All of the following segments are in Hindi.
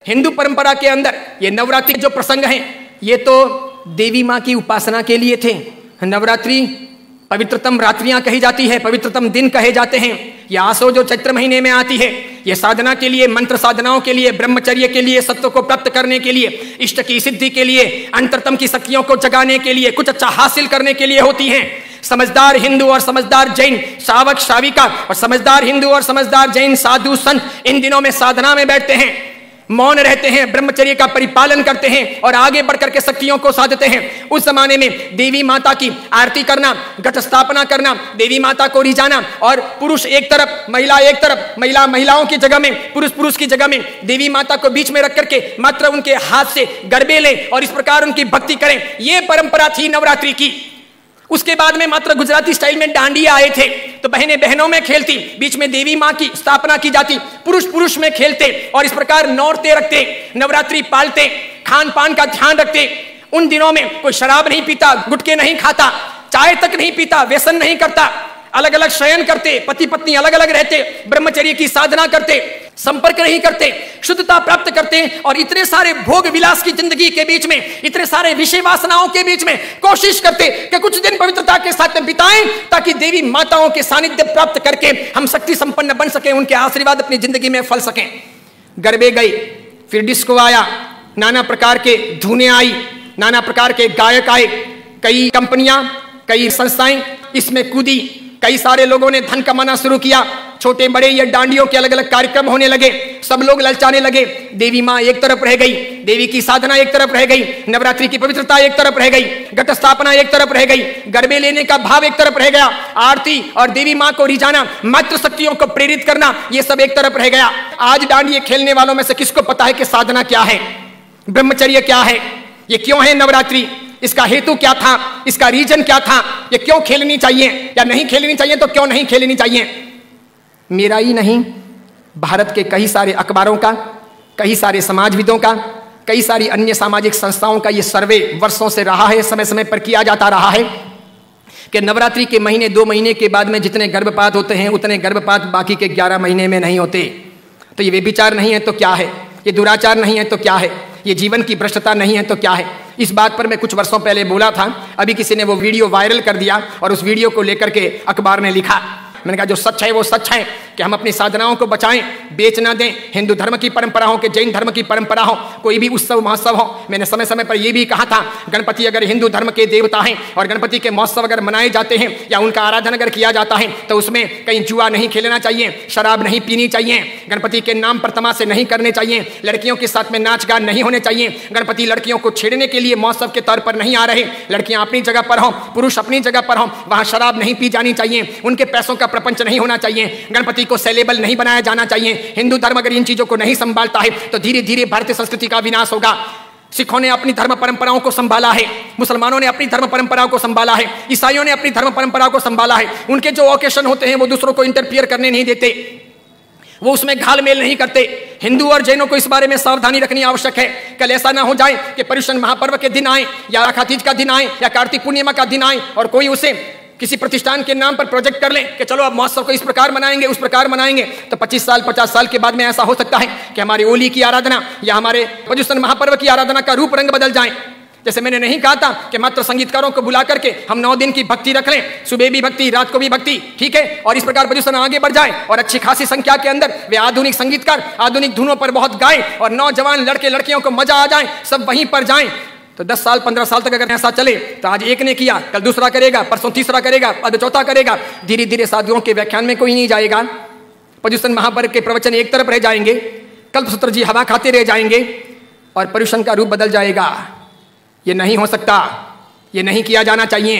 हिंदू परंपरा के अंदर ये नवरात्रि जो प्रसंग हैं ये तो देवी माँ की उपासना के लिए थे। नवरात्रि पवित्रतम रात्रियां कही जाती है, पवित्रतम दिन कहे जाते हैं। यह आसो जो चैत्र महीने में आती है, ये साधना के लिए, मंत्र साधनाओं के लिए, ब्रह्मचर्य के लिए, सत्व को प्राप्त करने के लिए, इष्ट की सिद्धि के लिए, अंतरतम की शक्तियों को जगाने के लिए, कुछ अच्छा हासिल करने के लिए होती हैं। समझदार हिंदू और समझदार जैन श्रावक श्राविका और समझदार हिंदू और समझदार जैन साधु संत इन दिनों में साधना में बैठते हैं, मौन रहते हैं, ब्रह्मचर्य का परिपालन करते हैं और आगे बढ़कर के शक्तियों को साधते हैं। उस जमाने में देवी माता की आरती करना, घट स्थापना करना, देवी माता को रिझाना और पुरुष एक तरफ महिला एक तरफ, महिलाओं की जगह में पुरुष की जगह में देवी माता को बीच में रख करके मात्र उनके हाथ से गरबे लें और इस प्रकार उनकी भक्ति करें, यह परंपरा थी नवरात्रि की। उसके बाद में मात्र गुजराती स्टाइल में डांडिया आए थे, तो बहनें बहनों में खेलती, बीच में देवी माँ की स्थापना की जाती, पुरुष में खेलते और इस प्रकार नौरते रखते, नवरात्रि पालते, खान पान का ध्यान रखते। उन दिनों में कोई शराब नहीं पीता, गुटखे नहीं खाता, चाय तक नहीं पीता, व्यसन नहीं करता, अलग अलग शयन करते, पति पत्नी अलग अलग रहते, ब्रह्मचर्य की साधना करते, संपर्क नहीं करते, शुद्धता प्राप्त करते और इतने सारे भोग विलास की जिंदगी के बीच में, इतने सारे विषय वासनाओं के बीच में कोशिश करते कि कुछ दिन पवित्रता के साथ बिताएं ताकि देवी माताओं के सानिध्य प्राप्त करके हम शक्ति संपन्न बन सके, उनके आशीर्वाद अपनी जिंदगी में फल सकें। गरबे गई, फिर डिस्को आया, नाना प्रकार के धुनें आई, नाना प्रकार के गायक आए, कई कंपनियां, कई संस्थाएं इसमें कूदी, कई सारे लोगों ने धन कमाना शुरू किया, छोटे बड़े या डांडियों के अलग अलग कार्यक्रम होने लगे, सब लोग ललचाने लगे। देवी माँ एक तरफ रह गई, देवी की साधना एक तरफ रह गई, नवरात्रि की पवित्रता एक तरफ रह गई, घट स्थापना एक तरफ रह गई, गरबे लेने का भाव एक तरफ रह गया, आरती और देवी माँ को रिझाना, मातृ शक्तियों को प्रेरित करना, ये सब एक तरफ रह गया। आज डांडिये खेलने वालों में से किसको पता है कि साधना क्या है, ब्रह्मचर्य क्या है, ये क्यों है नवरात्रि, इसका हेतु क्या था, इसका रीजन क्या था, ये क्यों खेलनी चाहिए या नहीं खेलनी चाहिए, तो क्यों नहीं खेलनी चाहिए। मेरा ही नहीं, भारत के कई सारे अखबारों का, कई सारे समाजविदों का, कई सारी अन्य सामाजिक संस्थाओं का ये सर्वे वर्षों से रहा है, समय समय पर किया जाता रहा है कि नवरात्रि के महीने 2 महीने के बाद में जितने गर्भपात होते हैं उतने गर्भपात बाकी के 11 महीने में नहीं होते। तो ये व्यभिचार नहीं है तो क्या है, ये दुराचार नहीं है तो क्या है, ये जीवन की भ्रष्टता नहीं है तो क्या है। इस बात पर मैं कुछ वर्षों पहले बोला था, अभी किसी ने वो वीडियो वायरल कर दिया और उस वीडियो को लेकर के अखबार ने लिखा। मैंने कहा जो सच है वो सच है कि हम अपनी साधनाओं को बचाएं, बेच ना दें। हिंदू धर्म की परंपरा हो कि जैन धर्म की परंपरा हो, कोई भी उत्सव महोत्सव हो, मैंने समय समय पर यह भी कहा था गणपति अगर हिंदू धर्म के देवता हैं और गणपति के महोत्सव अगर मनाए जाते हैं या उनका आराधन अगर किया जाता है तो उसमें कहीं जुआ नहीं खेलना चाहिए, शराब नहीं पीनी चाहिए, गणपति के नाम पर तमाशे नहीं करने चाहिए, लड़कियों के साथ में नाच गान नहीं होने चाहिए, गणपति लड़कियों को छेड़ने के लिए महोत्सव के तौर पर नहीं आ रहे, लड़कियां अपनी जगह पर हों, पुरुष अपनी जगह पर हों, वहां शराब नहीं पी जानी चाहिए, उनके पैसों का प्रपंच नहीं होना चाहिए, गणपति को सेलेबल नहीं बनाया जाना चाहिए। हिंदू धर्म अगर इन चीजों को नहीं संभालता है तो धीरे धीरे भारतीय संस्कृति का विनाश होगा। सिखों ने अपनी धर्म परंपराओं को संभाला है, मुसलमानों ने अपनी धर्म परंपराओं को संभाला है, ईसाइयों ने अपनी धर्म परंपराओं को संभाला है। उनके जो ओकेशन होते हैं वो दूसरों को इंटरफियर करने नहीं देते, वो उसमें घालमेल नहीं करते। हिंदू और जैनों को इस बारे में सावधानी रखनी आवश्यक है। कल ऐसा ना हो जाए कि पर्युषण महापर्व के दिन आए या आखातीज का दिन आए या कार्तिक पूर्णिमा का दिन आए और कोई उसे किसी प्रतिष्ठान के नाम पर प्रोजेक्ट कर ले कि चलो अब महोत्सव को इस प्रकार मनाएंगे उस प्रकार मनाएंगे, तो 25 साल 50 साल के बाद में ऐसा हो सकता है कि हमारी होली की आराधना या हमारे पर्युषण महापर्व की आराधना का रूप रंग बदल जाए। जैसे मैंने नहीं कहा था कि मात्र संगीतकारों को बुला करके हम 9 दिन की भक्ति रख लें, सुबह भी भक्ति रात को भी भक्ति, ठीक है, और इस प्रकार पर्युषण आगे बढ़ जाए और अच्छी खासी संख्या के अंदर वे आधुनिक संगीतकार आधुनिक धुनों पर बहुत गाएं और नौजवान लड़के लड़कियों को मजा आ जाए, सब वहीं पर जाएं। तो 10 साल 15 साल तक अगर ऐसा चले तो आज एक ने किया, कल दूसरा करेगा, परसों तीसरा करेगा, अब चौथा करेगा, धीरे धीरे साधुओं के व्याख्यान में कोई नहीं जाएगा, पर्युषण महापर्व के प्रवचन एक तरफ रह जाएंगे, कल्पसूत्र जी हवा खाते रह जाएंगे और पर्युषण का रूप बदल जाएगा। ये नहीं हो सकता, ये नहीं किया जाना चाहिए।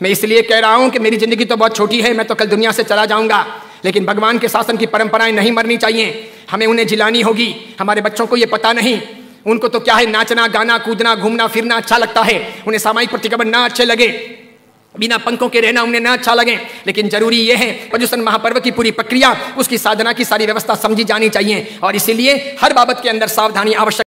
मैं इसलिए कह रहा हूं कि मेरी जिंदगी तो बहुत छोटी है, मैं तो कल दुनिया से चला जाऊंगा, लेकिन भगवान के शासन की परंपराएं नहीं मरनी चाहिए, हमें उन्हें जिलानी होगी। हमारे बच्चों को ये पता नहीं, उनको तो क्या है नाचना गाना कूदना घूमना फिरना अच्छा लगता है, उन्हें सामाजिक प्रतिक्रमण ना अच्छे लगे, बिना पंखों के रहना उन्हें ना अच्छा लगे, लेकिन जरूरी यह है पर्युषण महापर्व की पूरी प्रक्रिया, उसकी साधना की सारी व्यवस्था समझी जानी चाहिए और इसीलिए हर बाबत के अंदर सावधानी आवश्यक।